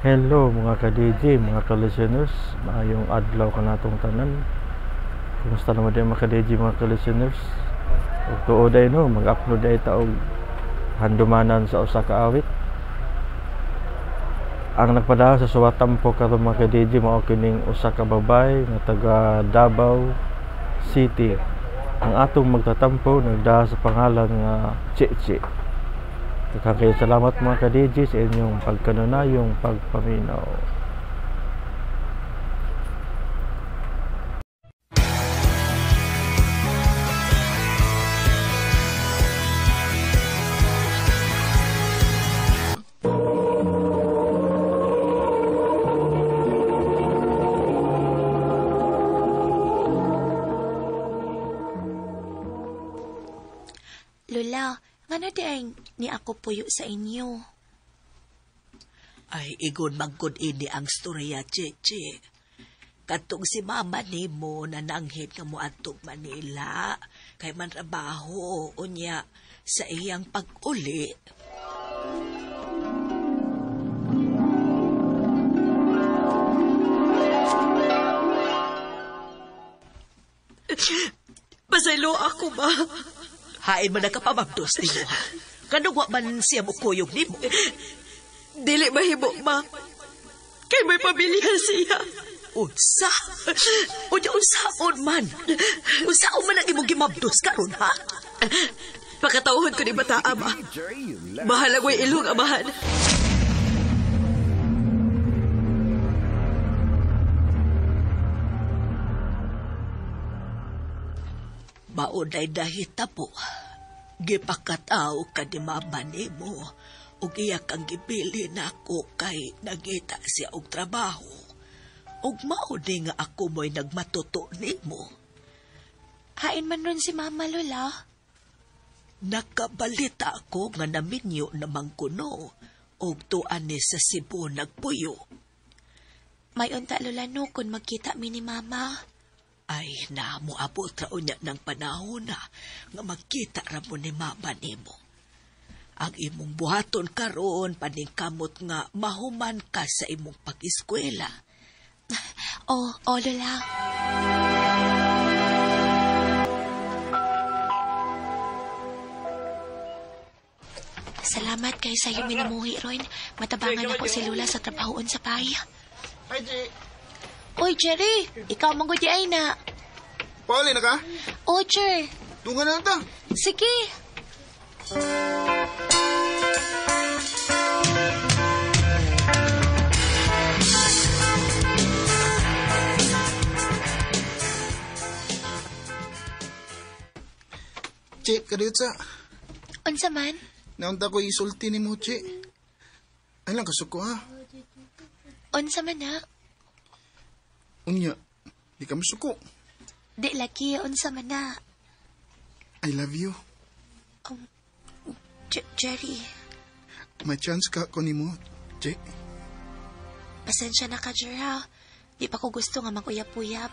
Hello mga ka-DJ, mga ka-listeners. Maayong adlaw ka natong tanan. Kumusta naman din mga ka-DJ, mga ka-listeners? Ug tuod ay no, mag-upload ay taog handumanan sa usa ka awit. Ang nagpadala sa suwatampo karon mga ka-DJ mao kining usa ka babay nga taga Davao City. Ang atong magtatampo nagdaha sa pangalan nga Chichi. Kaya salamat mga ka-DJ sa inyong pagkanunayong pagpaminaw. Lola, ngano di ay ni ako puyo sa inyo? Ay, igon magkod ini ang storya, Cheche. Katong si mama ni mo na nanghit nga mo atog Manila, kay man trabaho, unya, sa iyang pag-uli. Pasaylo ako ba? Hain mo na kapamagdos ni mo, ha? Kanong man siya mo kuyog ni mo? Dili mahimo, ma. Kay may pamilya siya. Unsa? Unsaon man? Unsaon man ang imong gimabdos karon, ha? Pakatauhon ko ni bata, ama. Bahala ko'y ilong, amahan. Maunay dahita po, gipakataw ka di mama ni mo, ug iya kang gibili na ako kay nagita siya og trabaho. Ug mauni nga ako mo'y nagmatuto ni mo. Hain man ron si Mama, Lola. Nakabalita ako nga naminyo namang kuno, ug tuan ni sa Cebu nagpuyo. May unta, Lola, no, kung magkita mi ni Mama. Ay, namuabot raon niya ng panahon na nga magkita ra mo ni mama nimo. Ang imong buhaton karon paningkamot nga mahuman ka sa imong pag-eskwela. Oh, Lola. Salamat kay sa'yo minamuhi, Ron. Matabangan ako si Lola sa trabahoon sa bahay. Hi, Jay. Oy, Jerry! Ikaw manggudi ay na. Pauli na ka? Oh, Jer. Tunga na ta. Sige. Che, kadiyot sa. Unsa man? Naunta ko isulti ni mo, Che. Ay lang kasuko, ha? Unsa man na? Unya, di ka masuko. Di laki, unsa man na? I love you. Jerry, May chance ka ko ni mo, Che. pasensya na ka, Jer, ha? Di pa ko gusto nga mag-uyap-uyap.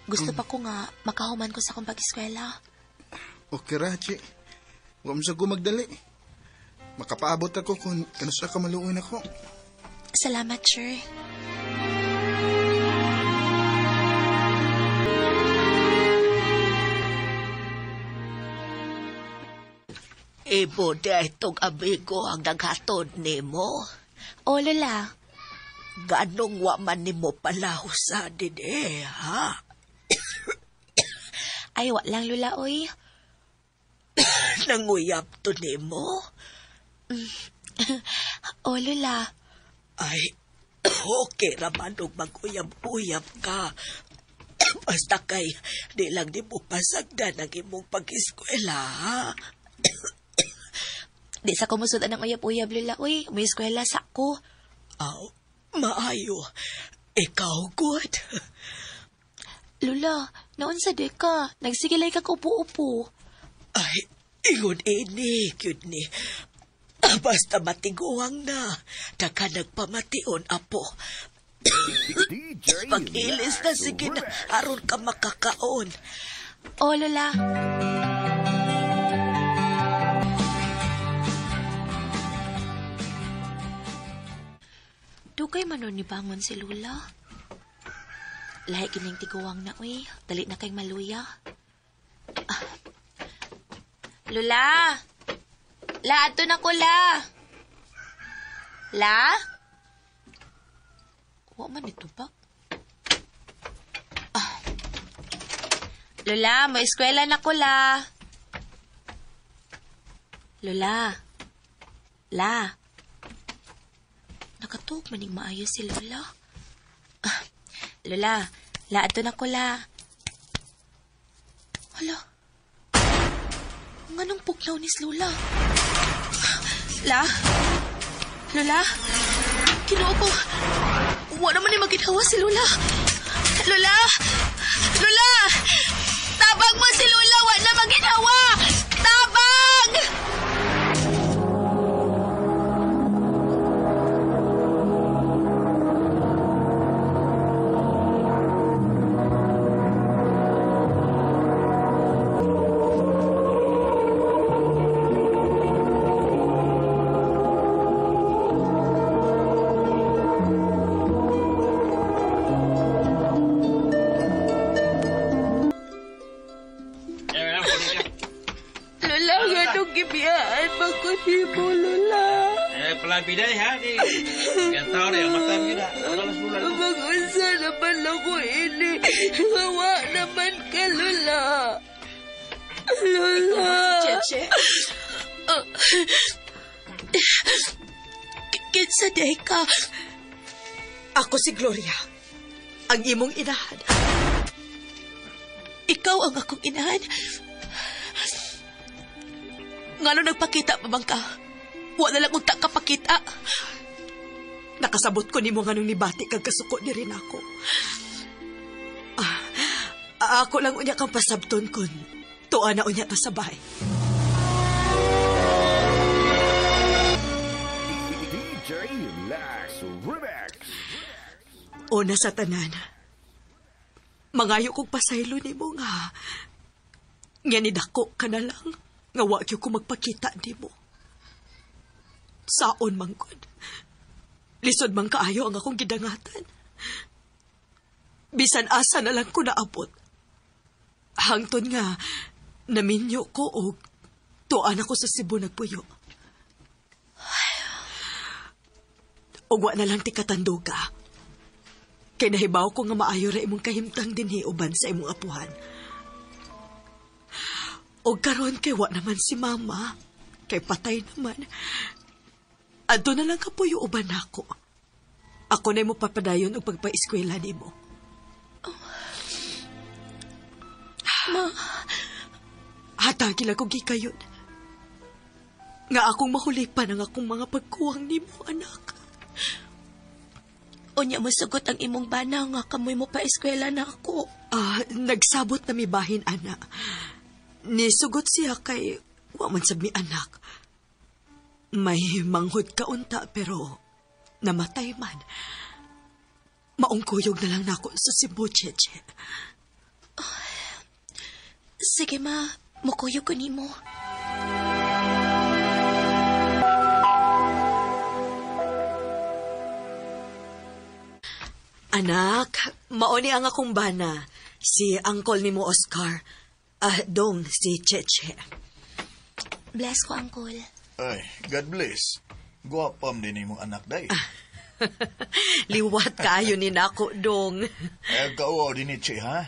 Gusto pa ko nga makahuman ko sa kong pag-eskwela. Okay ra, Che. Huwag mo sa ko magdali. Makapaabot ako kung kanusa ka maluoy ako. Salamat, Jer. Ibo dahil itong amigo ang naghatod ni mo. Oh, Lola. Ganong waman ni mo palahusa din ha? Ay, wa lang, Lola, oy. Nanguyap to ni mo? Oh, Lola. Ay, okay raman nung mag-uyab-uyab ka. Basta kay, di lang di mo pasagdan ang imong pag-eskwela, ha? Di sa kumusudan ng uyab-uyab, Lola, oy. May eskwela sa ko. Aw, maayo. Ikaw good. Lola, naon sa deka. Nagsigilay ka upo-upo. Ay, ingon ini, cute ni. Basta matiguang na. Daka nagpamation, apo. Pag-ilis na, sige na. Aron ka makakaon. Oh, Lola. Dugay man nun ni bangon si Lula. Lahi kining tiguwang na, uy. Dali na kay maluya. Lula! La, ato na ko, La! La? Wa man ito ba? Lula, may eskwela na ko, La. Lula. La. Nakatuog maning maayos si Lula. Lula, La, ato na ko, La. Hala. Nganong pugnaw ni Lula? La? Lula? Kinuha ko. Wala naman yung maginawa si Lula. Lula! Lula! Tabang mo si Lula! Wala na maginawa! Tabang! Lula, ganong gibiyaan magkasibo, Lula. Pelapiday ha, di. Yang tahu deh, mata kita. Kalau sebulan. Mag-unsa naman ako ini. Hawa naman ka, Lula. Lula. Cheche. Kinsa day ka? Ako si Gloria, ang imong inahan. Ikaw ang akong inahan. Ngano nagpakita pa bang ka? Wala lang unta kapakita. Nakasabot ko ni mo nganong nibati kag kasuko ni rin ako. Ako lang unya kang pasabton kon. Tuwa na unya ta sabay. DJ Lax Remix. Una sa tanan. Mangayo kong pasaylo ni mo nga. Nga nidako ka na lang. Nga wag ko magpakita ni mo. Saon man kon. Lisod man kaayo ang akong gidangatan. Bisan asa na lang ko naabot. Hangtod nga, naminyo ko o tuan ako sa Cebu nagpuyo. Ugwa na lang ti katanduga. Kay nahibaw ko nga maayo ra imong kahimtang dinhi uban sa imong apuhan. O karon kay wa naman si mama. Kay patay naman. Adto na lang kapuyo uban ako. Ako na mo papadayon o pagpa-eskwela ni mo. Ma. Hatagil ako gikayon. Nga akong mahulipan ang akong mga pagkuwang ni mo, anak. Unya mo sugot ang imong bana nga kamoy mo pa eskwela na ako. Nagsabot na mi bahin, anak. Nisugot siya kay waman sab mi anak. May manghod ka unta pero namatay man. Maungkuyog na lang nako sa Cebu, Cheche. Sige ma, mukuyog ko nimo. Anak, maoni ang akong bana. Si uncle ni mo, Oscar. Dong, si Cheche. Bless ko, Uncle. Ay, God bless. Guwapam din imong anak day. Liwat kaayo ni nako, Dong. Kauaw din ni Che, ha?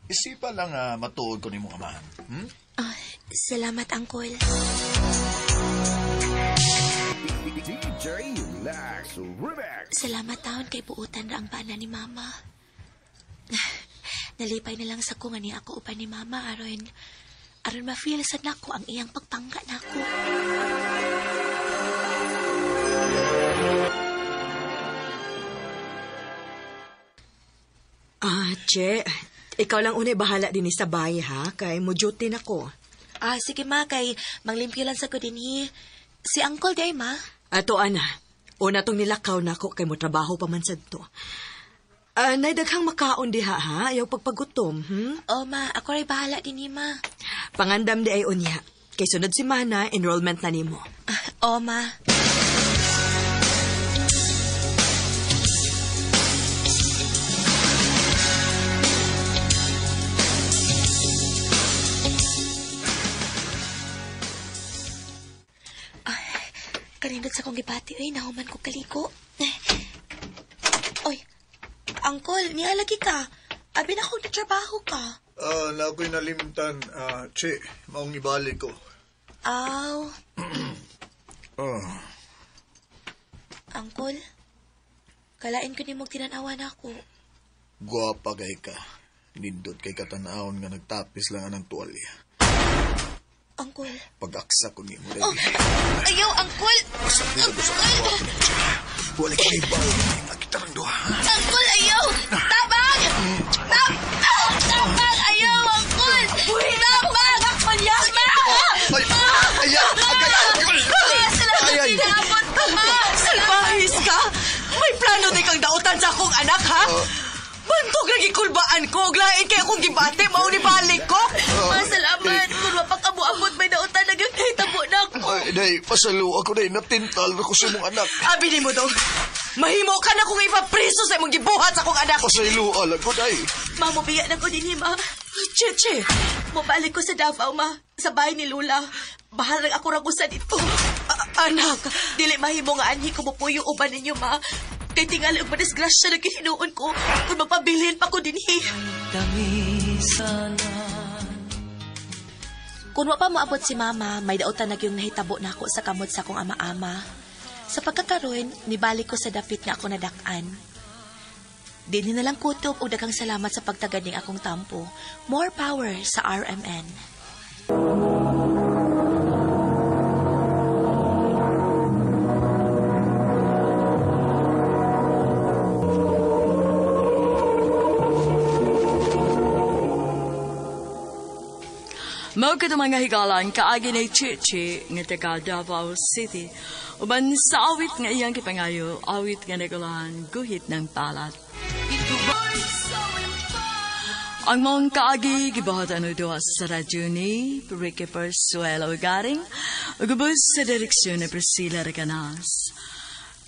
Isipa lang matuod ko nimong amahan. Salamat, Uncle. DJ Lax Remix. Salamat taon kay buutan ra ang bana ni Mama. Nalipay na lang sa ko nga ni ako upan ni Mama aron ma-feel sad nako ang iyang pagpangga nako. Che, ikaw lang unay bahala din sa bahay, ha? Kay mo duty na ko. Sige ma, kay manglimpyo lang sa ko dinhi. Si Uncle day ma. Ato, ana. Una tong nilakaw na ko kay mo trabaho pa man sad to. Naidaghang makaon diha, ha? Ayaw pagpagutom, Ma, ako ray bahala dinhi ma. Pangandam di ay unya. Kay sunod si Mana, enrollment na nimo. Ma. sa kong gibati, oy, nahuman ko kaliko. Oy, Angkol, niya lagi ka. Abi na akong natrabaho ka. Na ako'y nalimtan, Che, maong ibalik ko. Aw, Oh, Angkol, kalain ko ni mong tinanawan ako. guwapa kay ka. Nindot kay katanahon nga nagtapis lang ang tuwalya. Angkol. Pag-aksa ko ni mo, Oh, ayaw, Angkol. Wala ka iba. Nakita ng duha. Angkol, ayaw. Tabang! Tabang, ayaw, Angkol. Tabang, Angkol, Salbahis ka? May plano di kang dautan sa akong anak, ha? Bantog lagi kulbaan ko. Glain kay akong gibate. Mao ni balik ko. Masalamat. Kung mapag-abo-abot, may nautan na tabo na ako. Ay, day, pasalo ako, day. Natintal na ko sa mong anak. Abi ni mo dong. Mahimo ka na kung ipapriso sa imong gibuhat sa akong anak. Pasalo, alam ko, day. Mamubiya na ko din, ma. Cheche. Mabalik ko sa Davao, ma. Sa bahay ni Lula. Bahal lang ako ragusan dito. Anak. Dili mahimo nga anhi ko mupuyo uban ninyo, ma. Kay tingali og madisgrasya na gihinoon ko. Kung magpabilin pa ko dinhi. Kung wa pa moabot si mama, may dautan na yung nahitabo na ako sa kamot sa akong ama-ama. Sa pagkakaroon, nibalik ko sa dapit nga ako nadak-an. Dini na lang kutob o daghang salamat sa pagtagad ning akong tampo. More power sa RMN. Mao ka mga higalan kaagi ni Chichi nga taga Davao City. Uban sa awit nga iyang kipangayo, awit nga nagulahan guhit ng palat. Ang mong kaagi gibahatan udo sa radyo ni Ricky Persuelo Garing, ugubos sa direksyon ni Priscilla Recanas.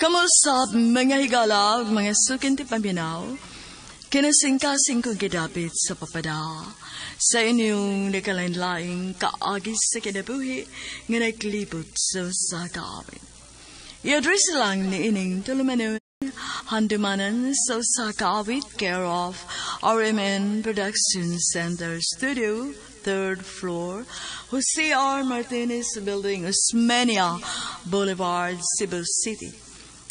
Kamusta mga higala ug mga sukin ti paminaw, kinasingkasing kong gidapit sa papada. Sa inyong nakalanlaing kaagis sa kinabuhi nga naglibot sa kaawit. I-address lang ni ining tulumanon handumanan sa kaawit care of RMN Production Center Studio, 3rd floor, Jose R. Martinez Building, Osmeña Boulevard, Cebu City.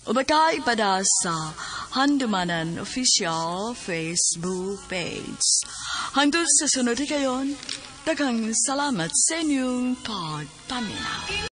Ubaka ipada sa Handumanan Official Facebook page. Hangtod sa sunod kayon, daghang salamat sa inyong pagpaminaw.